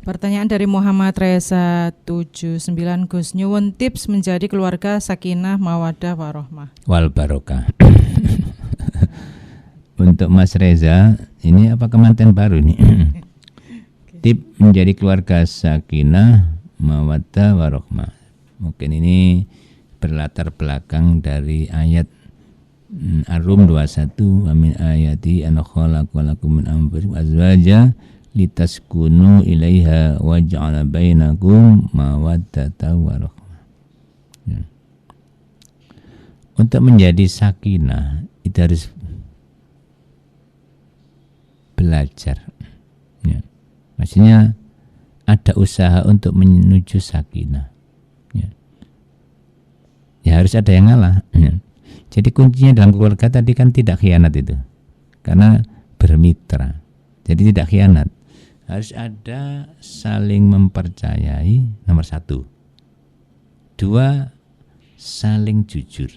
Pertanyaan dari Muhammad Reza 79, Gus, nyuwun tips menjadi keluarga sakinah mawadah warohmah wal barokah. Untuk Mas Reza, ini apa kematian baru nih? Tip menjadi keluarga sakinah mawaddah warohmah. Mungkin ini berlatar belakang dari ayat Ar-Rum 21, wa min ayati an khalaqa lakum min anfusikum azwaja litaskunu ilaiha wa ja'ala bainakum mawaddatan wa rahmah. Ya. Untuk menjadi sakinah itu harus belajar. Ya. Maksudnya ada usaha untuk menuju sakinah. Ya. Ya harus ada yang ngalah. Ya. Jadi kuncinya dalam keluarga tadi kan tidak khianat itu. Karena bermitra. Jadi tidak khianat. Harus ada saling mempercayai, nomor 1. 2, saling jujur.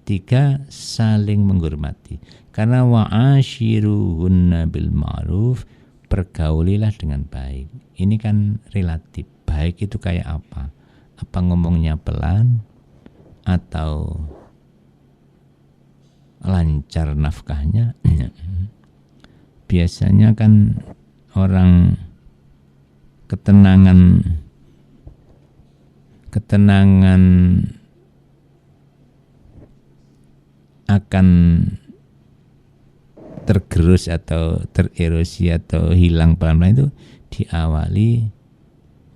3, saling menghormati. Karena wa'ashiruhunna bil ma'ruf, pergaulilah dengan baik. Ini kan relatif. Baik itu kayak apa? Apa ngomongnya pelan atau lancar nafkahnya? Biasanya kan orang ketenangan akan tergerus atau tererosi atau hilang pelan-pelan itu diawali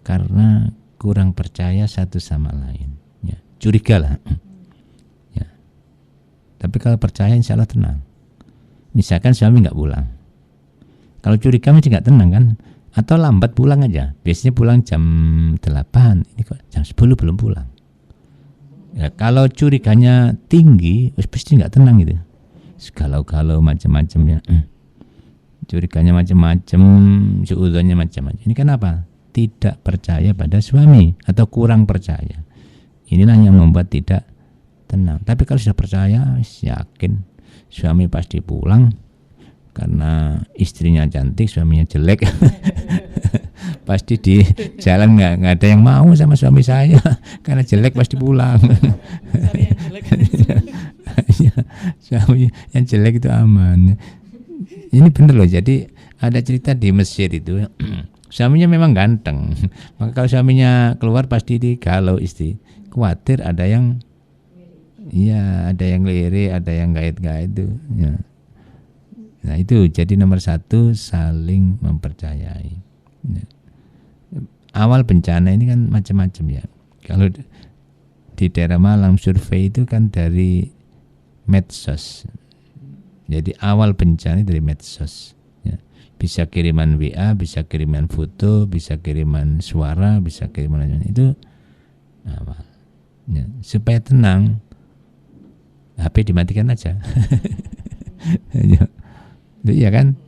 karena kurang percaya satu sama lain. Ya, curiga lah. Ya. Tapi kalau percaya insya Allah tenang. Misalkan suami nggak pulang, kalau curiga mesti nggak tenang kan, atau lambat pulang aja. Biasanya pulang jam 8, ini kok jam 10 belum pulang. Ya, kalau curiganya tinggi, pasti nggak tenang gitu. Galau-galau macam-macam ya. Curiganya macam-macam, suudzonnya macam-macam. Ini kenapa? Tidak percaya pada suami atau kurang percaya. Inilah yang membuat tidak tenang. Tapi kalau sudah percaya, yakin suami pasti pulang. Karena istrinya cantik, suaminya jelek. Pasti di jalan nggak ada yang mau sama suami saya karena jelek pasti pulang. Suami yang jelek itu aman. Ini bener loh. Jadi ada cerita di Mesir itu, suaminya memang ganteng. Maka kalau suaminya keluar pasti digalau istri. Khawatir ada yang, ya ada yang lirik, ada yang gait-gait itu. Ya. Nah itu jadi nomor 1, saling mempercayai. Awal bencana ini kan macam-macam ya. Kalau di daerah Malang survei itu kan dari medsos. Jadi awal bencana dari medsos. Ya. Bisa kiriman WA, bisa kiriman foto, bisa kiriman suara, bisa kiriman itu awal. Ya. Supaya tenang, HP dimatikan aja. Ya. Iya kan,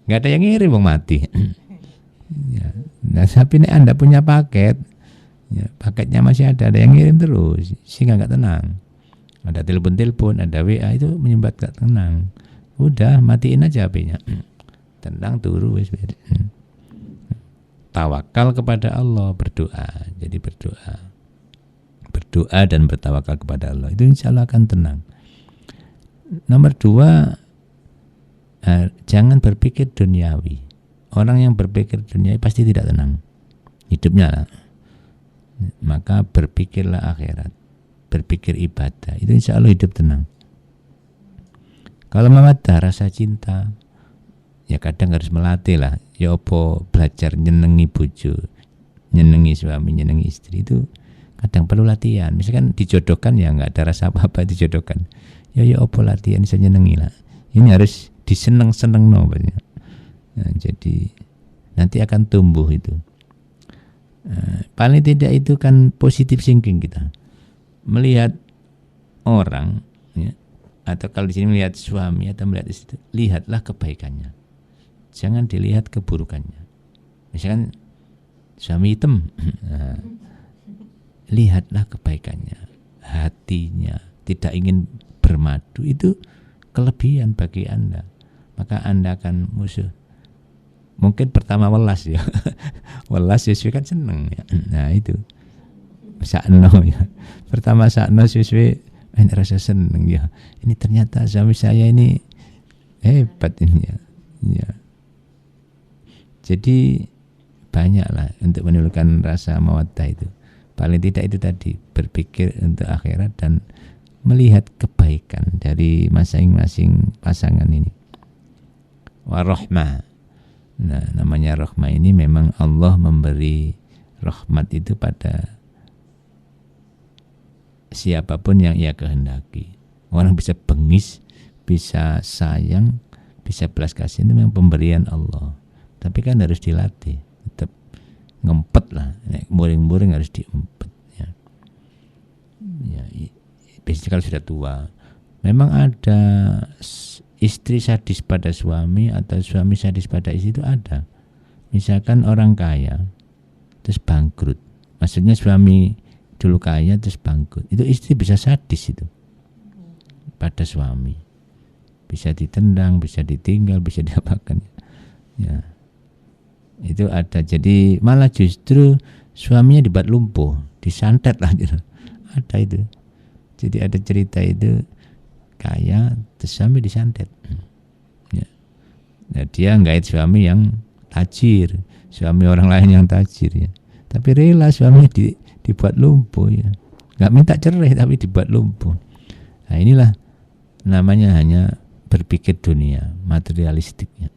nggak ada yang ngirim wong mati. Ya. Nah tapi ini Anda punya paket, ya, paketnya masih ada yang ngirim terus, sehingga nggak tenang. Ada telepon, ada WA, itu menyebabkan nggak tenang. Udah matiin aja HP-nya, tenang turu wis. Tawakal kepada Allah, berdoa. Jadi berdoa dan bertawakal kepada Allah, itu insya Allah akan tenang. Nomor 2, jangan berpikir duniawi. Orang yang berpikir duniawi pasti tidak tenang hidupnya lah. Maka berpikirlah akhirat, berpikir ibadah, itu insya Allah hidup tenang. Kalau mawaddah rasa cinta, ya kadang harus melatih lah. Ya apa belajar nyenengi bojo, nyenengi suami, nyenengi istri, itu kadang perlu latihan. Misalkan dijodohkan ya nggak ada rasa apa-apa dijodohkan. Ya apa latihan bisa nyenengi lah. Ini harus diseneng-seneng no. Nah, jadi nanti akan tumbuh itu. Paling tidak itu kan positive thinking kita. Melihat orang, ya, atau kalau di sini melihat suami atau melihat istri, lihatlah kebaikannya. Jangan dilihat keburukannya. Misalkan suami hitam, lihatlah kebaikannya, hatinya, tidak ingin bermadu, itu kelebihan bagi Anda. Maka Anda akan musuh. mungkin pertama welas ya. Welas siswi kan seneng ya. Nah itu sakno ya. Pertama sakno siswi ini rasa seneng ya. Ini ternyata suami saya ini hebat ini ya. Ya. Jadi banyaklah untuk menimbulkan rasa mawaddah itu. Paling tidak itu tadi, berpikir untuk akhirat dan melihat kebaikan dari masing-masing pasangan ini. Warahmah. Nah, namanya rahmah ini memang Allah memberi rahmat itu pada siapapun yang ia kehendaki. Orang bisa bengis, bisa sayang, bisa belas kasih, itu memang pemberian Allah. Tapi kan harus dilatih, tetap ngempet lah, muring-muring harus diempet ya. Ya, biasanya kalau sudah tua, memang ada istri sadis pada suami atau suami sadis pada istri itu ada. Misalkan orang kaya terus bangkrut, maksudnya suami dulu kaya terus bangkrut, itu istri bisa sadis itu pada suami, bisa ditendang, bisa ditinggal, bisa diapakan ya. Itu ada. Jadi malah justru suaminya dibuat lumpuh, disantet lah gitu. Ada itu. Jadi ada cerita itu, kaya terus suami disantet ya. Nah, dia nggait suami yang tajir, suami orang lain yang tajir ya, tapi rela suaminya dibuat lumpuh ya, nggak minta cerai tapi dibuat lumpuh. Nah inilah namanya hanya berpikir dunia, materialistik ya.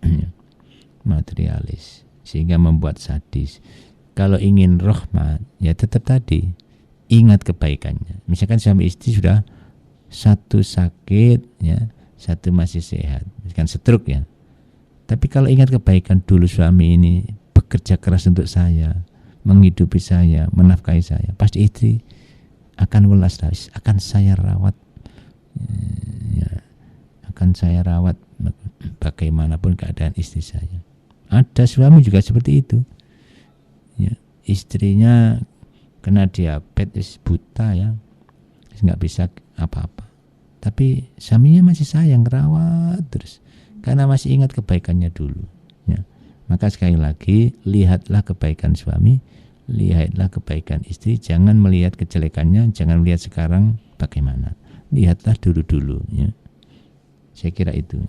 Materialis, sehingga membuat sadis. Kalau ingin rahmat ya tetap tadi, ingat kebaikannya. Misalkan suami istri sudah satu sakit ya, satu masih sehat, misalkan stroke ya. Tapi kalau ingat kebaikan dulu, suami ini bekerja keras untuk saya, menghidupi saya, menafkahi saya, pasti istri akan welas, akan saya rawat ya, akan saya rawat bagaimanapun keadaan istri saya. Ada suami juga seperti itu ya, istrinya kena diabetes, buta ya, nggak bisa apa-apa, tapi suaminya masih sayang, rawat terus karena masih ingat kebaikannya dulu ya. Maka sekali lagi, lihatlah kebaikan suami, lihatlah kebaikan istri, jangan melihat kejelekannya, jangan melihat sekarang bagaimana, lihatlah dulu ya. Saya kira itu.